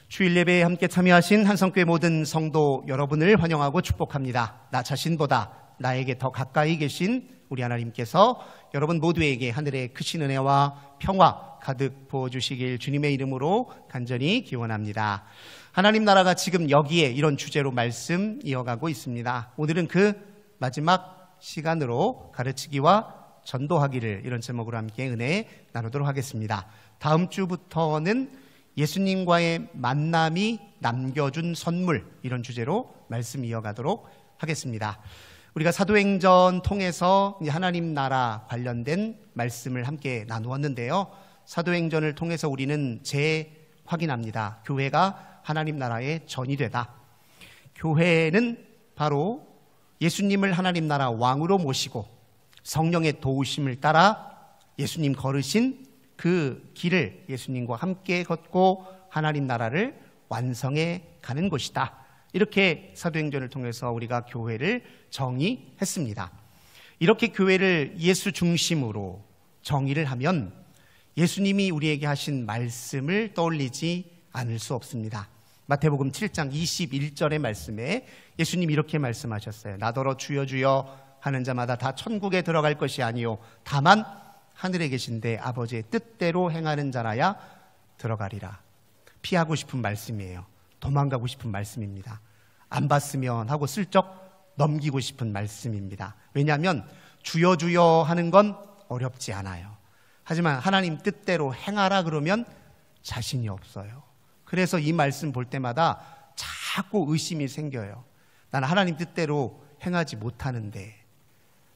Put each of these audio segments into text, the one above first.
주일 예배에 함께 참여하신 한성교회 모든 성도 여러분을 환영하고 축복합니다. 나 자신보다 나에게 더 가까이 계신 우리 하나님께서 여러분 모두에게 하늘의 크신 은혜와 평화 가득 부어주시길 주님의 이름으로 간절히 기원합니다. 하나님 나라가 지금 여기에 이런 주제로 말씀 이어가고 있습니다. 오늘은 그 마지막 시간으로 가르치기와 전도하기를, 이런 제목으로 함께 은혜 나누도록 하겠습니다. 다음 주부터는 예수님과의 만남이 남겨준 선물, 이런 주제로 말씀 이어가도록 하겠습니다. 우리가 사도행전 통해서 하나님 나라 관련된 말씀을 함께 나누었는데요, 사도행전을 통해서 우리는 재확인합니다. 교회가 하나님 나라의 전이 되다. 교회는 바로 예수님을 하나님 나라 왕으로 모시고 성령의 도우심을 따라 예수님 걸으신 그 길을 예수님과 함께 걷고 하나님 나라를 완성해 가는 곳이다. 이렇게 사도행전을 통해서 우리가 교회를 정의했습니다. 이렇게 교회를 예수 중심으로 정의를 하면 예수님이 우리에게 하신 말씀을 떠올리지 않을 수 없습니다. 마태복음 7장 21절의 말씀에 예수님이 이렇게 말씀하셨어요. 나더러 주여 주여 하는 자마다 다 천국에 들어갈 것이 아니요 다만 하늘에 계신데 아버지의 뜻대로 행하는 자라야 들어가리라. 피하고 싶은 말씀이에요. 도망가고 싶은 말씀입니다. 안 봤으면 하고 슬쩍 넘기고 싶은 말씀입니다. 왜냐하면 주여 주여 하는 건 어렵지 않아요. 하지만 하나님 뜻대로 행하라 그러면 자신이 없어요. 그래서 이 말씀 볼 때마다 자꾸 의심이 생겨요. 나는 하나님 뜻대로 행하지 못하는데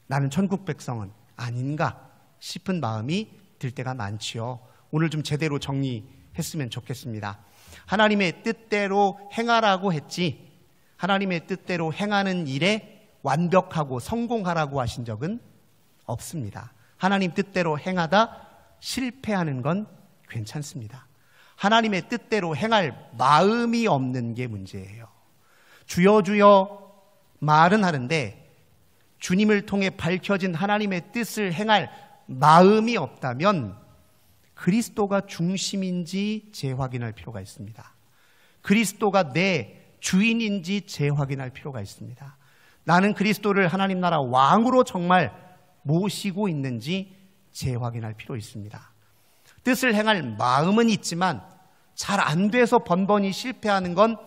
나는 천국 백성은 아닌가 싶은 마음이 들 때가 많지요. 오늘 좀 제대로 정리했으면 좋겠습니다. 하나님의 뜻대로 행하라고 했지 하나님의 뜻대로 행하는 일에 완벽하고 성공하라고 하신 적은 없습니다. 하나님 뜻대로 행하다 실패하는 건 괜찮습니다. 하나님의 뜻대로 행할 마음이 없는 게 문제예요. 주여 주여 말은 하는데 주님을 통해 밝혀진 하나님의 뜻을 행할 마음이 없다면 그리스도가 중심인지 재확인할 필요가 있습니다. 그리스도가 내 주인인지 재확인할 필요가 있습니다. 나는 그리스도를 하나님 나라 왕으로 정말 모시고 있는지 재확인할 필요 있습니다. 뜻을 행할 마음은 있지만 잘 안 돼서 번번이 실패하는 건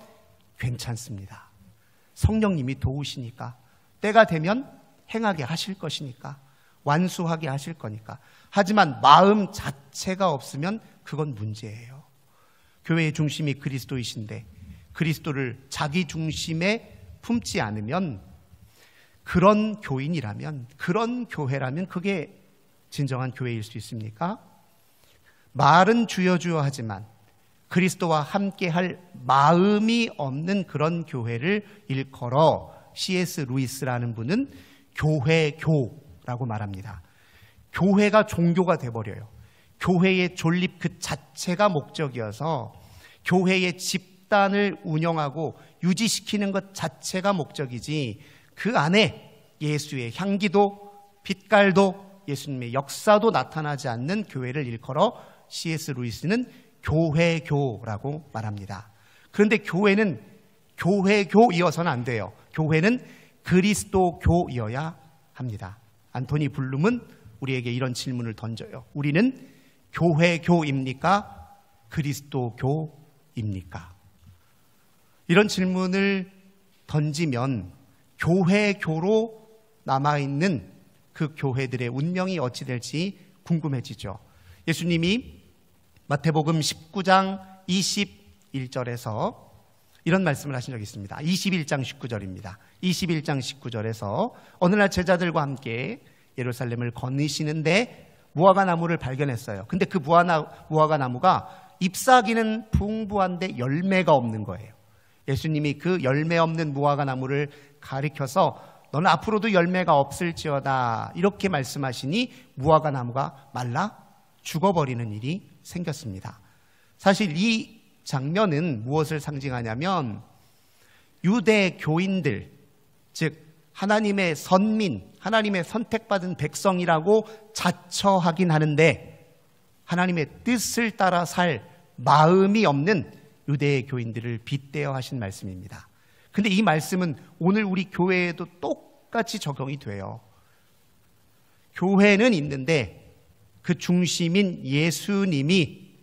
괜찮습니다. 성령님이 도우시니까, 때가 되면 행하게 하실 것이니까, 완수하게 하실 거니까. 하지만 마음 자체가 없으면 그건 문제예요. 교회의 중심이 그리스도이신데 그리스도를 자기 중심에 품지 않으면, 그런 교인이라면, 그런 교회라면 그게 진정한 교회일 수 있습니까? 말은 주여 주여 하지만 그리스도와 함께할 마음이 없는 그런 교회를 일컬어 C.S. 루이스라는 분은 교회교라고 말합니다. 교회가 종교가 돼버려요. 교회의 존립 그 자체가 목적이어서 교회의 집단을 운영하고 유지시키는 것 자체가 목적이지 그 안에 예수의 향기도 빛깔도 예수님의 역사도 나타나지 않는 교회를 일컬어 C.S. 루이스는 교회교라고 말합니다. 그런데 교회는 교회교이어서는 안 돼요. 교회는 그리스도교이어야 합니다. 안토니 블룸은 우리에게 이런 질문을 던져요. 우리는 교회교입니까? 그리스도교입니까? 이런 질문을 던지면 교회교로 남아있는 그 교회들의 운명이 어찌 될지 궁금해지죠. 예수님이 마태복음 19장 21절에서 이런 말씀을 하신 적이 있습니다. 21장 19절입니다. 21장 19절에서 어느 날 제자들과 함께 예루살렘을 거니시는데 무화과 나무를 발견했어요. 근데 그 무화과 나무가 잎사귀는 풍부한데 열매가 없는 거예요. 예수님이 그 열매 없는 무화과 나무를 가리켜서 너는 앞으로도 열매가 없을지어다 이렇게 말씀하시니 무화과 나무가 말라 죽어버리는 일이 생겼습니다. 사실 이 장면은 무엇을 상징하냐면 유대 교인들, 즉 하나님의 선민, 하나님의 선택받은 백성이라고 자처하긴 하는데 하나님의 뜻을 따라 살 마음이 없는 유대의 교인들을 빗대어 하신 말씀입니다. 근데 이 말씀은 오늘 우리 교회에도 똑같이 적용이 돼요. 교회는 있는데 그 중심인 예수님이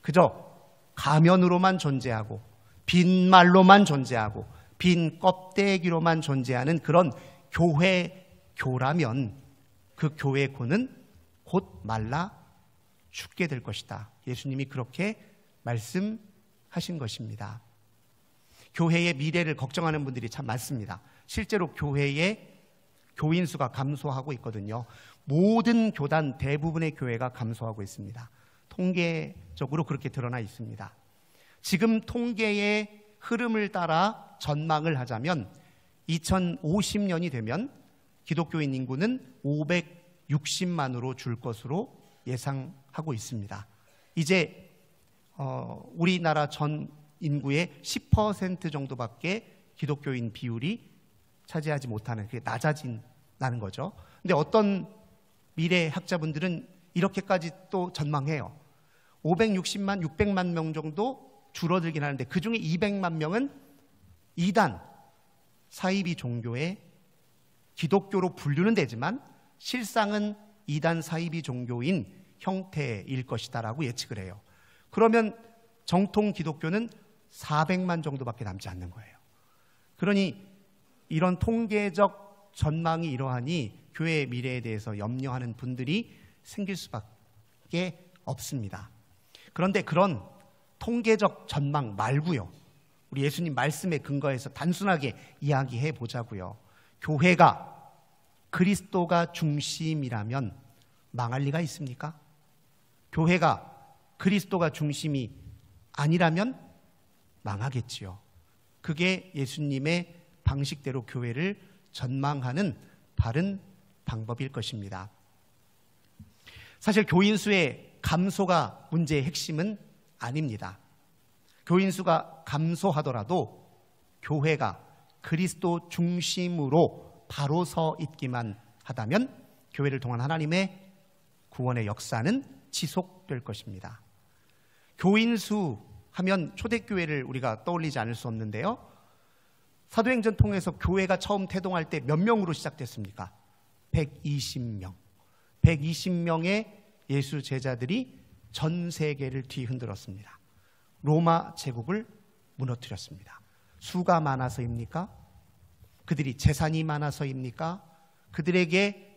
그저 가면으로만 존재하고 빈말로만 존재하고 빈 껍데기로만 존재하는 그런 교회교라면 그 교회고는 곧 말라 죽게 될 것이다. 예수님이 그렇게 말씀하신 것입니다. 교회의 미래를 걱정하는 분들이 참 많습니다. 실제로 교회의 교인 수가 감소하고 있거든요. 모든 교단 대부분의 교회가 감소하고 있습니다. 통계적으로 그렇게 드러나 있습니다. 지금 통계의 흐름을 따라 전망을 하자면 2050년이 되면 기독교인 인구는 560만으로 줄 것으로 예상하고 있습니다. 이제 우리나라 전 인구의 10% 정도밖에 기독교인 비율이 차지하지 못하는, 그게 낮아진다는 거죠. 근데 어떤 미래 학자분들은 이렇게까지 또 전망해요. 560만, 600만 명 정도 줄어들긴 하는데 그 중에 200만 명은 이단 사이비 종교의 기독교로 분류는 되지만 실상은 이단 사이비 종교인 형태일 것이다라고 예측을 해요. 그러면 정통 기독교는 400만 정도밖에 남지 않는 거예요. 그러니 이런 통계적 전망이 이러하니 교회의 미래에 대해서 염려하는 분들이 생길 수밖에 없습니다. 그런데 그런 통계적 전망 말고요, 우리 예수님 말씀에 근거해서 단순하게 이야기해 보자고요. 교회가 그리스도가 중심이라면 망할 리가 있습니까? 교회가 그리스도가 중심이 아니라면 망하겠지요. 그게 예수님의 방식대로 교회를 전망하는 바른 방법일 것입니다. 사실 교인 수의 감소가 문제의 핵심은 아닙니다. 교인 수가 감소하더라도 교회가 그리스도 중심으로 바로 서 있기만 하다면 교회를 통한 하나님의 구원의 역사는 지속될 것입니다. 교인 수 하면 초대교회를 우리가 떠올리지 않을 수 없는데요. 사도행전 통해서 교회가 처음 태동할 때 몇 명으로 시작됐습니까? 120명. 120명의 예수 제자들이 전 세계를 뒤흔들었습니다. 로마 제국을 무너뜨렸습니다. 수가 많아서입니까? 그들이 재산이 많아서입니까? 그들에게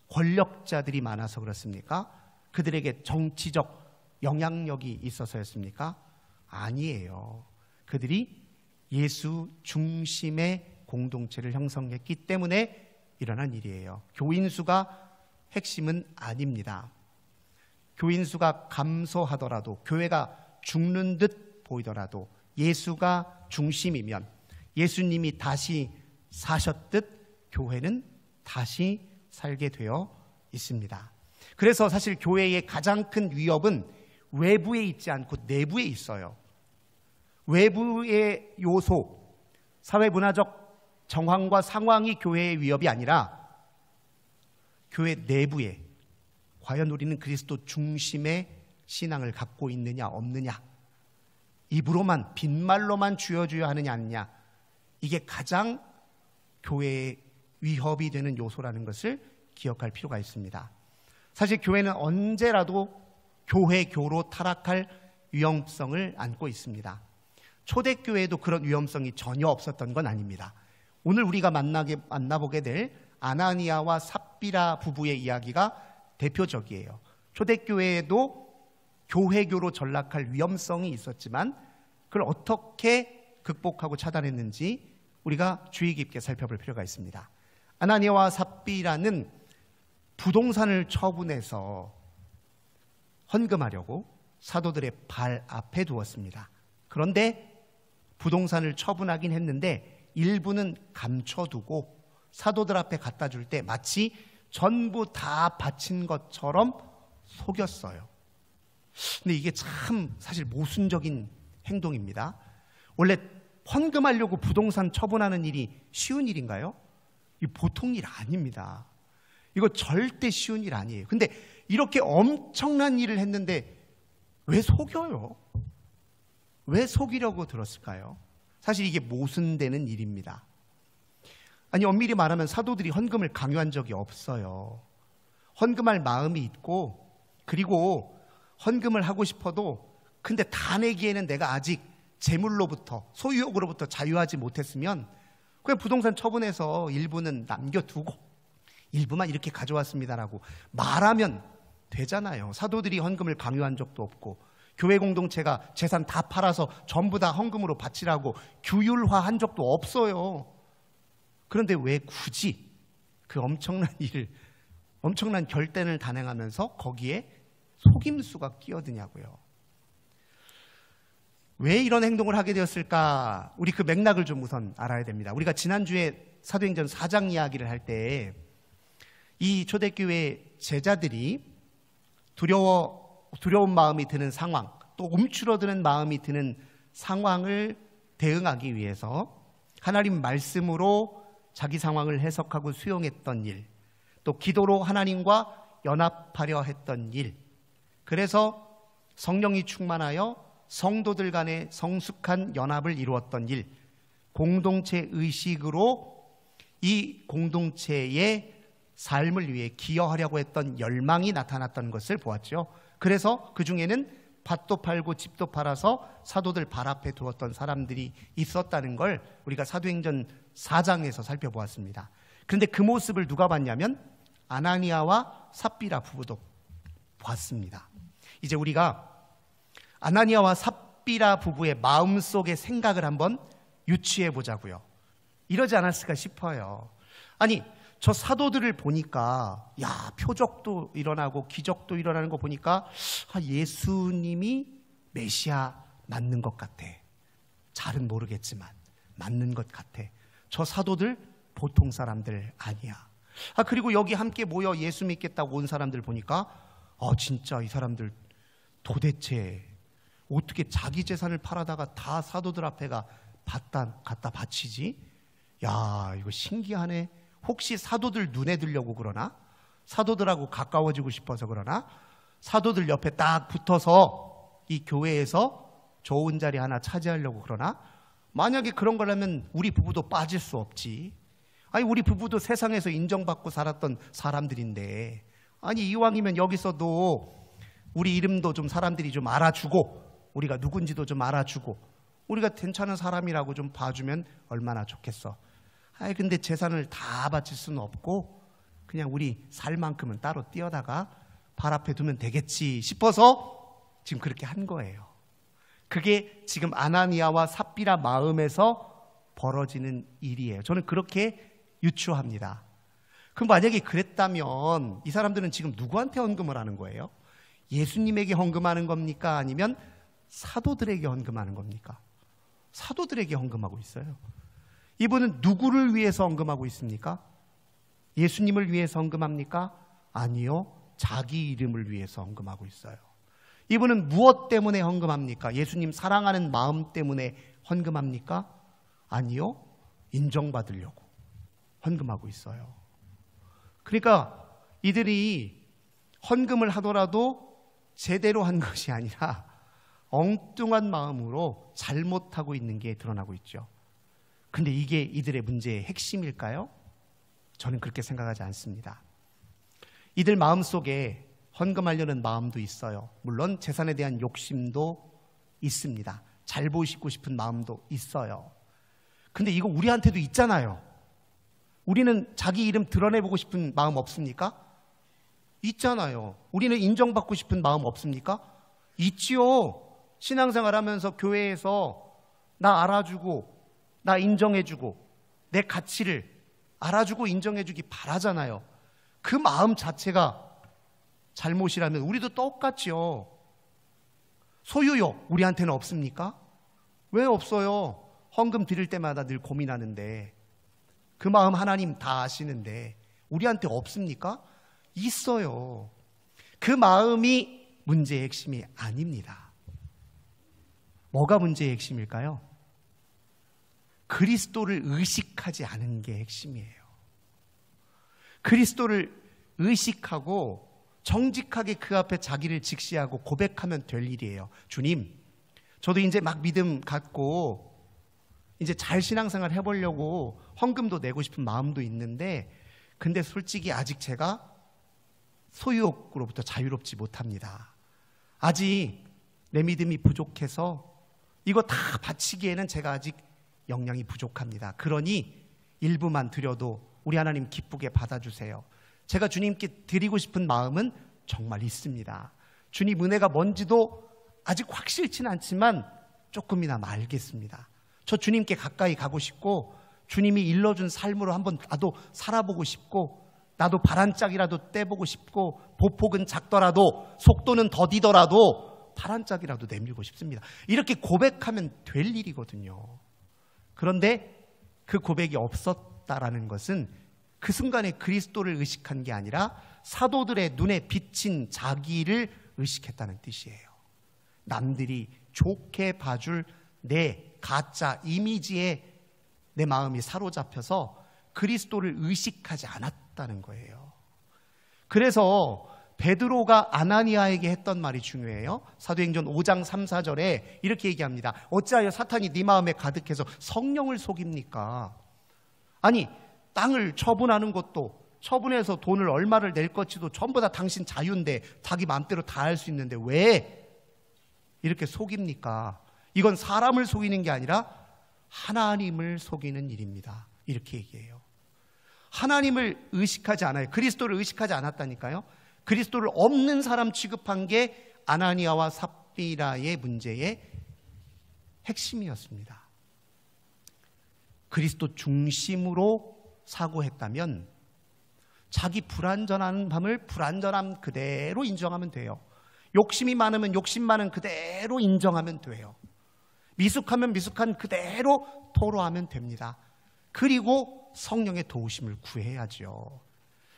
권력자들이 많아서 그렇습니까? 그들에게 정치적 영향력이 있어서였습니까? 아니에요. 그들이 예수 중심의 공동체를 형성했기 때문에 일어난 일이에요. 교인 수가 핵심은 아닙니다. 교인 수가 감소하더라도, 교회가 죽는 듯 보이더라도 예수가 중심이면, 예수님이 다시 사셨듯 교회는 다시 살게 되어 있습니다. 그래서 사실 교회의 가장 큰 위협은 외부에 있지 않고 내부에 있어요. 외부의 요소, 사회문화적 정황과 상황이 교회의 위협이 아니라 교회 내부에 과연 우리는 그리스도 중심의 신앙을 갖고 있느냐 없느냐, 입으로만 빈말로만 쥐어줘야 하느냐 아니냐, 이게 가장 교회의 위협이 되는 요소라는 것을 기억할 필요가 있습니다. 사실 교회는 언제라도 교회교로 타락할 위험성을 안고 있습니다. 초대교회에도 그런 위험성이 전혀 없었던 건 아닙니다. 오늘 우리가 만나보게 될 아나니아와 삽비라 부부의 이야기가 대표적이에요. 초대교회에도 교회교로 전락할 위험성이 있었지만 그걸 어떻게 극복하고 차단했는지 우리가 주의 깊게 살펴볼 필요가 있습니다. 아나니아와 삽비라는 부동산을 처분해서 헌금하려고 사도들의 발 앞에 두었습니다. 그런데 부동산을 처분하긴 했는데 일부는 감춰두고 사도들 앞에 갖다 줄 때 마치 전부 다 바친 것처럼 속였어요. 근데 이게 참 사실 모순적인 행동입니다. 원래 헌금하려고 부동산 처분하는 일이 쉬운 일인가요? 이 보통 일 아닙니다. 이거 절대 쉬운 일 아니에요. 근데 이렇게 엄청난 일을 했는데 왜 속여요? 왜 속이려고 들었을까요? 사실 이게 모순되는 일입니다. 아니, 엄밀히 말하면 사도들이 헌금을 강요한 적이 없어요. 헌금할 마음이 있고, 그리고 헌금을 하고 싶어도 근데 다 내기에는 내가 아직 재물로부터, 소유욕으로부터 자유하지 못했으면 그냥 부동산 처분해서 일부는 남겨두고 일부만 이렇게 가져왔습니다라고 말하면 되잖아요. 사도들이 헌금을 강요한 적도 없고, 교회 공동체가 재산 다 팔아서 전부 다 헌금으로 바치라고 규율화한 적도 없어요. 그런데 왜 굳이 그 엄청난 일을, 엄청난 결단을 단행하면서 거기에 속임수가 끼어드냐고요. 왜 이런 행동을 하게 되었을까? 우리 그 맥락을 좀 우선 알아야 됩니다. 우리가 지난주에 사도행전 4장 이야기를 할 때 이 초대교회 제자들이 두려운 마음이 드는 상황, 또 움츠러드는 마음이 드는 상황을 대응하기 위해서 하나님 말씀으로 자기 상황을 해석하고 수용했던 일, 또 기도로 하나님과 연합하려 했던 일, 그래서 성령이 충만하여 성도들 간의 성숙한 연합을 이루었던 일, 공동체 의식으로 이 공동체의 삶을 위해 기여하려고 했던 열망이 나타났던 것을 보았죠. 그래서 그 중에는 밭도 팔고 집도 팔아서 사도들 발 앞에 두었던 사람들이 있었다는 걸 우리가 사도행전 4장에서 살펴보았습니다. 그런데 그 모습을 누가 봤냐면 아나니아와 삽비라 부부도 봤습니다. 이제 우리가 아나니아와 삽비라 부부의 마음속의 생각을 한번 유추해 보자고요. 이러지 않았을까 싶어요. 아니, 저 사도들을 보니까 표적도 일어나고 기적도 일어나는 거 보니까 예수님이 메시아 맞는 것 같아. 잘은 모르겠지만 맞는 것 같아. 저 사도들 보통 사람들 아니야. 그리고 여기 함께 모여 예수 믿겠다고 온 사람들 보니까 진짜 이 사람들 도대체 어떻게 자기 재산을 팔아다가 다 사도들 앞에 갖다 바치지? 이거 신기하네. 혹시 사도들 눈에 들려고 그러나? 사도들하고 가까워지고 싶어서 그러나? 사도들 옆에 딱 붙어서 이 교회에서 좋은 자리 하나 차지하려고 그러나? 만약에 그런 거라면 우리 부부도 빠질 수 없지. 우리 부부도 세상에서 인정받고 살았던 사람들인데, 이왕이면 여기서도 우리 이름도 좀 사람들이 좀 알아주고, 우리가 누군지도 좀 알아주고, 우리가 괜찮은 사람이라고 좀 봐주면 얼마나 좋겠어. 근데 재산을 다 바칠 수는 없고 그냥 우리 살 만큼은 따로 띄어다가 발 앞에 두면 되겠지 싶어서 지금 그렇게 한 거예요. 그게 지금 아나니아와 삽비라 마음에서 벌어지는 일이에요. 저는 그렇게 유추합니다. 그럼 만약에 그랬다면 이 사람들은 지금 누구한테 헌금을 하는 거예요? 예수님에게 헌금하는 겁니까? 아니면 사도들에게 헌금하는 겁니까? 사도들에게 헌금하고 있어요. 이분은 누구를 위해서 헌금하고 있습니까? 예수님을 위해서 헌금합니까? 아니요. 자기 이름을 위해서 헌금하고 있어요. 이분은 무엇 때문에 헌금합니까? 예수님 사랑하는 마음 때문에 헌금합니까? 아니요. 인정받으려고 헌금하고 있어요. 그러니까 이들이 헌금을 하더라도 제대로 한 것이 아니라 엉뚱한 마음으로 잘못하고 있는 게 드러나고 있죠. 근데 이게 이들의 문제의 핵심일까요? 저는 그렇게 생각하지 않습니다. 이들 마음속에 헌금하려는 마음도 있어요. 물론 재산에 대한 욕심도 있습니다. 잘 보이고 싶은 마음도 있어요. 근데 이거 우리한테도 있잖아요. 우리는 자기 이름 드러내보고 싶은 마음 없습니까? 있잖아요. 우리는 인정받고 싶은 마음 없습니까? 있지요. 신앙생활 하면서 교회에서 나 알아주고 나 인정해주고 내 가치를 알아주고 인정해주기 바라잖아요. 그 마음 자체가 잘못이라면 우리도 똑같지요. 소유욕 우리한테는 없습니까? 왜 없어요? 헌금 드릴 때마다 늘 고민하는데 그 마음 하나님 다 아시는데 우리한테 없습니까? 있어요. 그 마음이 문제의 핵심이 아닙니다. 뭐가 문제의 핵심일까요? 그리스도를 의식하지 않은 게 핵심이에요. 그리스도를 의식하고 정직하게 그 앞에 자기를 직시하고 고백하면 될 일이에요. 주님, 저도 이제 막 믿음 갖고 이제 잘 신앙생활 해보려고 헌금도 내고 싶은 마음도 있는데, 근데 솔직히 아직 제가 소유욕으로부터 자유롭지 못합니다. 아직 내 믿음이 부족해서 이거 다 바치기에는 제가 아직 역량이 부족합니다. 그러니 일부만 드려도 우리 하나님 기쁘게 받아주세요. 제가 주님께 드리고 싶은 마음은 정말 있습니다. 주님 은혜가 뭔지도 아직 확실치는 않지만 조금이나마 알겠습니다. 저 주님께 가까이 가고 싶고, 주님이 일러준 삶으로 한번 나도 살아보고 싶고, 나도 바람짝이라도 떼보고 싶고, 보폭은 작더라도 속도는 더디더라도 바람짝이라도 내밀고 싶습니다. 이렇게 고백하면 될 일이거든요. 그런데 그 고백이 없었다라는 것은 그 순간에 그리스도를 의식한 게 아니라 사도들의 눈에 비친 자기를 의식했다는 뜻이에요. 남들이 좋게 봐줄 내 가짜 이미지에 내 마음이 사로잡혀서 그리스도를 의식하지 않았다는 거예요. 그래서 베드로가 아나니아에게 했던 말이 중요해요. 사도행전 5장 3, 4절에 이렇게 얘기합니다. 어찌하여 사탄이 네 마음에 가득해서 성령을 속입니까? 아니, 땅을 처분하는 것도, 처분해서 돈을 얼마를 낼 것지도 전부 다 당신 자유인데, 자기 마음대로 다 할 수 있는데 왜 이렇게 속입니까? 이건 사람을 속이는 게 아니라 하나님을 속이는 일입니다. 이렇게 얘기해요. 하나님을 의식하지 않아요. 그리스도를 의식하지 않았다니까요. 그리스도를 없는 사람 취급한 게 아나니아와 삽비라의 문제의 핵심이었습니다. 그리스도 중심으로 사고했다면 자기 불완전한 밤을 불완전함 그대로 인정하면 돼요. 욕심이 많으면 욕심 많은 그대로 인정하면 돼요. 미숙하면 미숙한 그대로 토로하면 됩니다. 그리고 성령의 도우심을 구해야죠.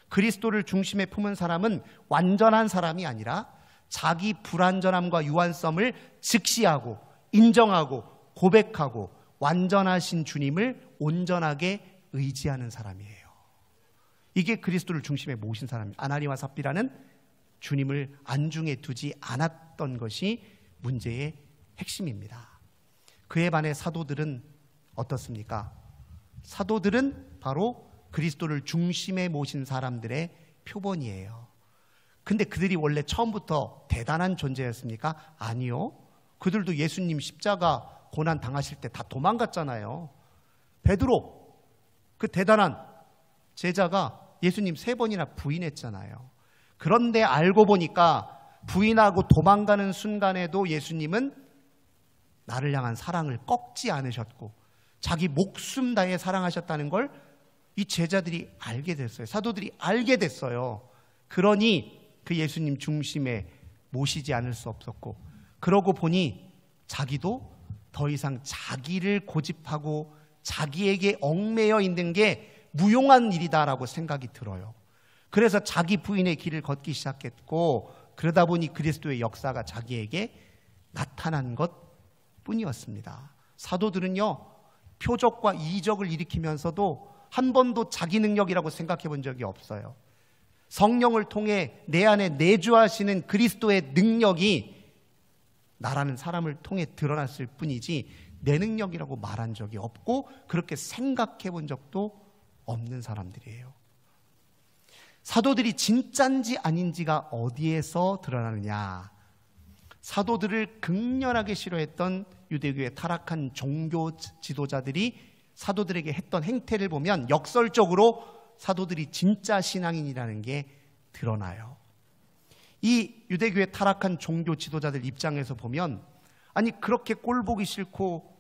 그리스도를 중심에 품은 사람은 완전한 사람이 아니라 자기 불완전함과 유한성을 직시하고 인정하고 고백하고 완전하신 주님을 온전하게 의지하는 사람이에요. 이게 그리스도를 중심에 모신 사람입니다. 아나니아와 삽비라는 주님을 안중에 두지 않았던 것이 문제의 핵심입니다. 그에 반해 사도들은 어떻습니까? 사도들은 바로 그리스도를 중심에 모신 사람들의 표본이에요. 근데 그들이 원래 처음부터 대단한 존재였습니까? 아니요. 그들도 예수님 십자가 고난 당하실 때 다 도망갔잖아요. 베드로, 그 대단한 제자가 예수님 3번이나 부인했잖아요. 그런데 알고 보니까 부인하고 도망가는 순간에도 예수님은 나를 향한 사랑을 꺾지 않으셨고 자기 목숨 다해 사랑하셨다는 걸 이 제자들이 알게 됐어요. 사도들이 알게 됐어요. 그러니 그 예수님 중심에 모시지 않을 수 없었고, 그러고 보니 자기도 더 이상 자기를 고집하고 자기에게 얽매여 있는 게 무용한 일이다라고 생각이 들어요. 그래서 자기 부인의 길을 걷기 시작했고, 그러다 보니 그리스도의 역사가 자기에게 나타난 것 뿐이었습니다. 사도들은요, 표적과 이적을 일으키면서도 한 번도 자기 능력이라고 생각해 본 적이 없어요. 성령을 통해 내 안에 내주하시는 그리스도의 능력이 나라는 사람을 통해 드러났을 뿐이지 내 능력이라고 말한 적이 없고 그렇게 생각해 본 적도 없는 사람들이에요. 사도들이 진짠지 아닌지가 어디에서 드러나느냐? 사도들을 극렬하게 싫어했던 유대교의 타락한 종교 지도자들이 사도들에게 했던 행태를 보면 역설적으로 사도들이 진짜 신앙인이라는 게 드러나요. 이 유대교의 타락한 종교 지도자들 입장에서 보면, 아니 그렇게 꼴보기 싫고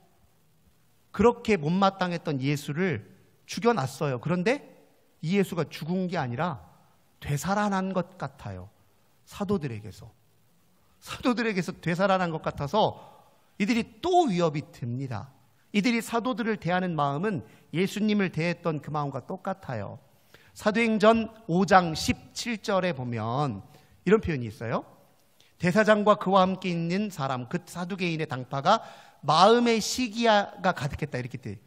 그렇게 못마땅했던 예수를 죽여놨어요. 그런데 이 예수가 죽은 게 아니라 되살아난 것 같아요. 사도들에게서 되살아난 것 같아서 이들이 또 위협이 듭니다. 이들이 사도들을 대하는 마음은 예수님을 대했던 그 마음과 똑같아요. 사도행전 5장 17절에 보면 이런 표현이 있어요. 대사장과 그와 함께 있는 사람, 그 사두개인의 당파가 마음의 시기가 가득했다, 이렇게 돼.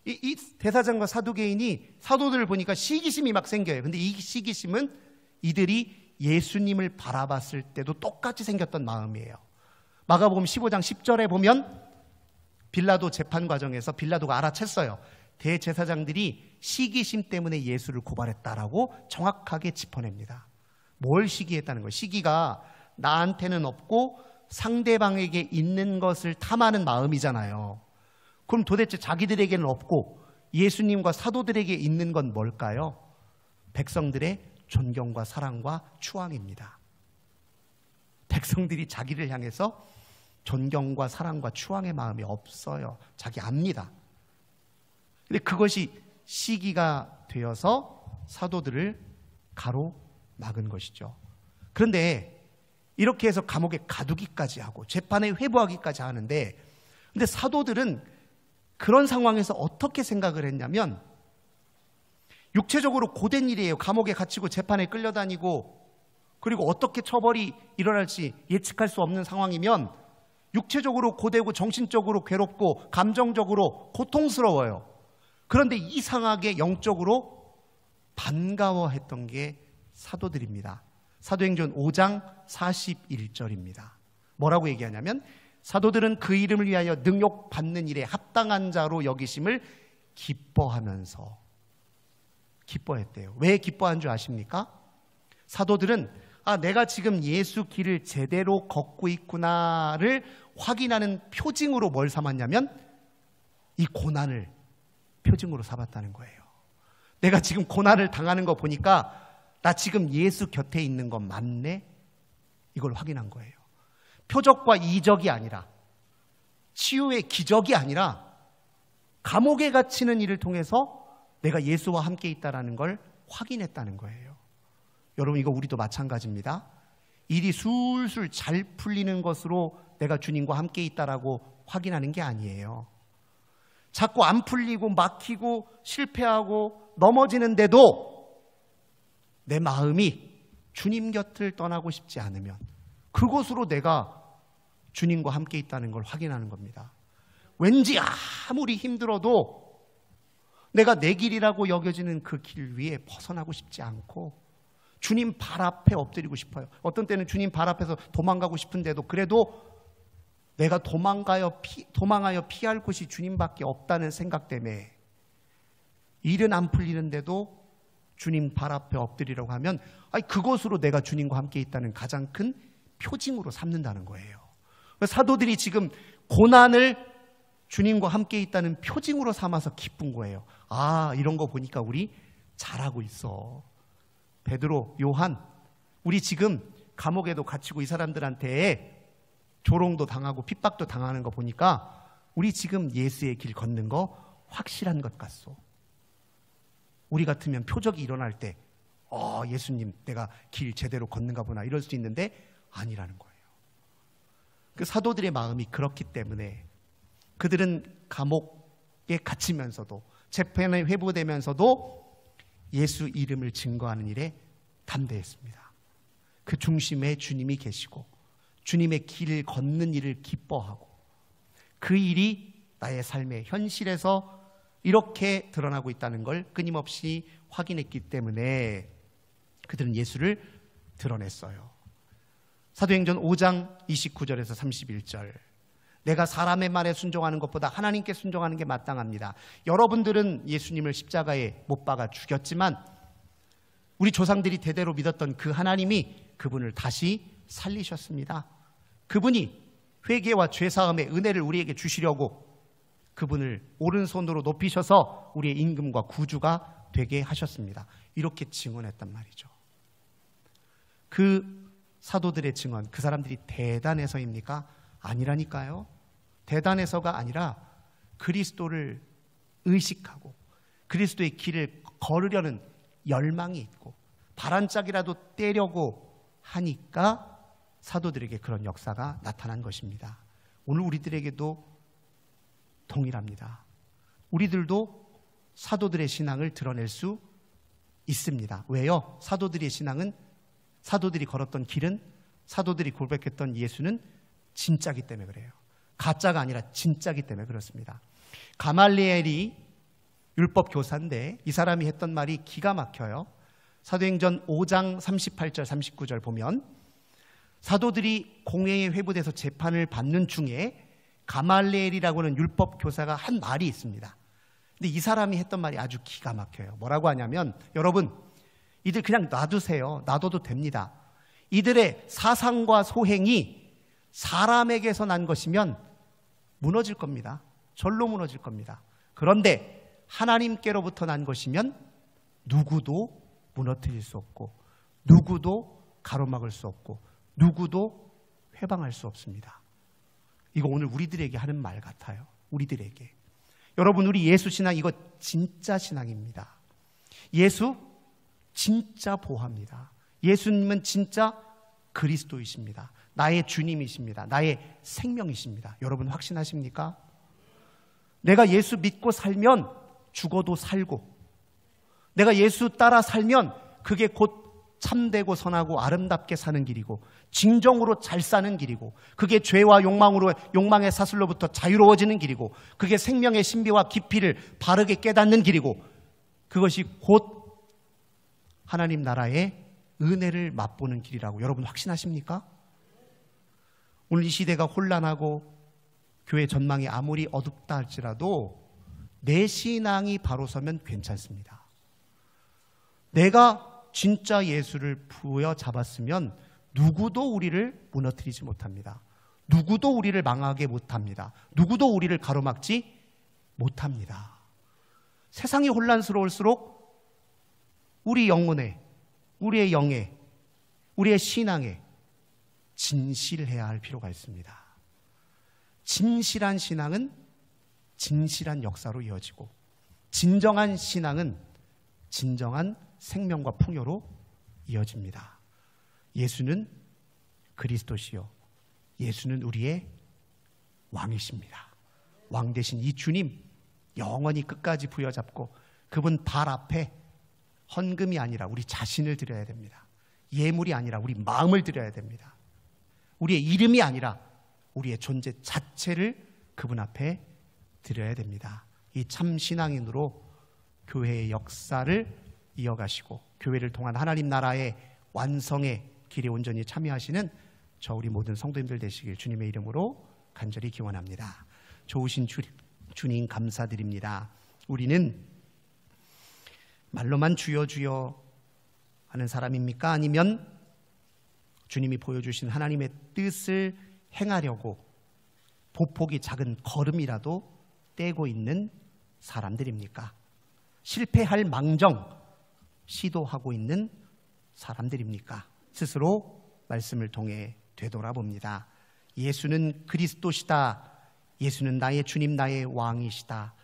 이 대사장과 사두개인이 사도들을 보니까 시기심이 막 생겨요. 근데 이 시기심은 이들이 예수님을 바라봤을 때도 똑같이 생겼던 마음이에요. 마가복음 15장 10절에 보면 빌라도 재판 과정에서 빌라도가 알아챘어요. 대제사장들이 시기심 때문에 예수를 고발했다라고 정확하게 짚어냅니다. 뭘 시기했다는 거예요? 시기가 나한테는 없고 상대방에게 있는 것을 탐하는 마음이잖아요. 그럼 도대체 자기들에게는 없고 예수님과 사도들에게 있는 건 뭘까요? 백성들의 존경과 사랑과 추앙입니다. 백성들이 자기를 향해서 존경과 사랑과 추앙의 마음이 없어요. 자기 압니다. 근데 그것이 시기가 되어서 사도들을 가로막은 것이죠. 그런데 이렇게 해서 감옥에 가두기까지 하고 재판에 회부하기까지 하는데, 근데 사도들은 그런 상황에서 어떻게 생각을 했냐면, 육체적으로 고된 일이에요. 감옥에 갇히고 재판에 끌려다니고, 그리고 어떻게 처벌이 일어날지 예측할 수 없는 상황이면 육체적으로 고되고 정신적으로 괴롭고 감정적으로 고통스러워요. 그런데 이상하게 영적으로 반가워했던 게 사도들입니다. 사도행전 5장 41절입니다. 뭐라고 얘기하냐면, 사도들은 그 이름을 위하여 능욕받는 일에 합당한 자로 여기심을 기뻐하면서, 기뻐했대요. 왜 기뻐한 줄 아십니까? 사도들은 내가 지금 예수 길을 제대로 걷고 있구나를 확인하는 표징으로 뭘 삼았냐면 이 고난을 표징으로 삼았다는 거예요. 내가 지금 고난을 당하는 거 보니까 나 지금 예수 곁에 있는 건 맞네? 이걸 확인한 거예요. 표적과 이적이 아니라, 치유의 기적이 아니라 감옥에 갇히는 일을 통해서 내가 예수와 함께 있다는 걸 확인했다는 거예요. 여러분, 이거 우리도 마찬가지입니다. 일이 술술 잘 풀리는 것으로 내가 주님과 함께 있다라고 확인하는 게 아니에요. 자꾸 안 풀리고 막히고 실패하고 넘어지는데도 내 마음이 주님 곁을 떠나고 싶지 않으면 그곳으로 내가 주님과 함께 있다는 걸 확인하는 겁니다. 왠지 아무리 힘들어도 내가 내 길이라고 여겨지는 그 길 위에 벗어나고 싶지 않고 주님 발 앞에 엎드리고 싶어요. 어떤 때는 주님 발 앞에서 도망가고 싶은데도 그래도 내가 도망하여 피할 곳이 주님밖에 없다는 생각 때문에 일은 안 풀리는데도 주님 발 앞에 엎드리라고 하면 그것으로 내가 주님과 함께 있다는 가장 큰 표징으로 삼는다는 거예요. 사도들이 지금 고난을 주님과 함께 있다는 표징으로 삼아서 기쁜 거예요. 이런 거 보니까 우리 잘하고 있어. 베드로, 요한, 우리 지금 감옥에도 갇히고 이 사람들한테 조롱도 당하고 핍박도 당하는 거 보니까 우리 지금 예수의 길 걷는 거 확실한 것 같소. 우리 같으면 표적이 일어날 때 예수님 내가 길 제대로 걷는가 보나 이럴 수 있는데 아니라는 거예요. 그 사도들의 마음이 그렇기 때문에 그들은 감옥에 갇히면서도 재판에 회부되면서도 예수 이름을 증거하는 일에 담대했습니다. 그 중심에 주님이 계시고 주님의 길을 걷는 일을 기뻐하고 그 일이 나의 삶의 현실에서 이렇게 드러나고 있다는 걸 끊임없이 확인했기 때문에 그들은 예수를 드러냈어요. 사도행전 5장 29절에서 31절, 내가 사람의 말에 순종하는 것보다 하나님께 순종하는 게 마땅합니다. 여러분들은 예수님을 십자가에 못 박아 죽였지만 우리 조상들이 대대로 믿었던 그 하나님이 그분을 다시 살리셨습니다. 그분이 회개와 죄사함의 은혜를 우리에게 주시려고 그분을 오른손으로 높이셔서 우리의 임금과 구주가 되게 하셨습니다. 이렇게 증언했단 말이죠. 그 사도들의 증언, 그 사람들이 대단해서입니까? 아니라니까요. 대단해서가 아니라 그리스도를 의식하고 그리스도의 길을 걸으려는 열망이 있고 발 한 짝이라도 떼려고 하니까 사도들에게 그런 역사가 나타난 것입니다. 오늘 우리들에게도 동일합니다. 우리들도 사도들의 신앙을 드러낼 수 있습니다. 왜요? 사도들의 신앙은, 사도들이 걸었던 길은, 사도들이 고백했던 예수는 진짜기 때문에 그래요. 가짜가 아니라 진짜기 때문에 그렇습니다. 가말리엘이 율법 교사인데 이 사람이 했던 말이 기가 막혀요. 사도행전 5장 38절 39절 보면 사도들이 공회에 회부돼서 재판을 받는 중에 가말리엘이라고 하는 율법 교사가 한 말이 있습니다. 근데 이 사람이 했던 말이 아주 기가 막혀요. 뭐라고 하냐면, 여러분, 이들 그냥 놔두세요. 놔둬도 됩니다. 이들의 사상과 소행이 사람에게서 난 것이면 무너질 겁니다. 절로 무너질 겁니다. 그런데 하나님께로부터 난 것이면 누구도 무너뜨릴 수 없고, 누구도 가로막을 수 없고, 누구도 회방할 수 없습니다. 이거 오늘 우리들에게 하는 말 같아요. 우리들에게. 여러분, 우리 예수 신앙, 이거 진짜 신앙입니다. 예수 진짜 보합니다. 예수님은 진짜 그리스도이십니다. 나의 주님이십니다. 나의 생명이십니다. 여러분 확신하십니까? 내가 예수 믿고 살면 죽어도 살고, 내가 예수 따라 살면 그게 곧 참되고 선하고 아름답게 사는 길이고, 진정으로 잘 사는 길이고, 그게 죄와 욕망의 사슬로부터 자유로워지는 길이고, 그게 생명의 신비와 깊이를 바르게 깨닫는 길이고, 그것이 곧 하나님 나라의 은혜를 맛보는 길이라고 여러분 확신하십니까? 오늘 이 시대가 혼란하고 교회 전망이 아무리 어둡다 할지라도 내 신앙이 바로 서면 괜찮습니다. 내가 진짜 예수를 부여잡았으면 누구도 우리를 무너뜨리지 못합니다. 누구도 우리를 망하게 못합니다. 누구도 우리를 가로막지 못합니다. 세상이 혼란스러울수록 우리 영혼에, 우리의 영에, 우리의 신앙에 진실해야 할 필요가 있습니다. 진실한 신앙은 진실한 역사로 이어지고, 진정한 신앙은 진정한 생명과 풍요로 이어집니다. 예수는 그리스도시요, 예수는 우리의 왕이십니다. 왕 대신 이 주님 영원히 끝까지 부여잡고, 그분 발 앞에 헌금이 아니라 우리 자신을 드려야 됩니다. 예물이 아니라 우리 마음을 드려야 됩니다. 우리의 이름이 아니라 우리의 존재 자체를 그분 앞에 드려야 됩니다. 이 참 신앙인으로 교회의 역사를 이어가시고, 교회를 통한 하나님 나라의 완성의 길에 온전히 참여하시는 저 우리 모든 성도님들 되시길 주님의 이름으로 간절히 기원합니다. 좋으신 주님 감사드립니다. 우리는 말로만 주여 주여 하는 사람입니까? 아니면 주님이 보여주신 하나님의 뜻을 행하려고 보폭이 작은 걸음이라도 떼고 있는 사람들입니까? 실패할 망정 시도하고 있는 사람들입니까? 스스로 말씀을 통해 되돌아봅니다. 예수는 그리스도시다. 예수는 나의 주님, 나의 왕이시다.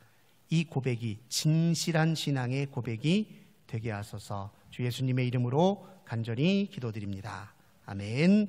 이 고백이 진실한 신앙의 고백이 되게 하소서. 주 예수님의 이름으로 간절히 기도드립니다. 아멘.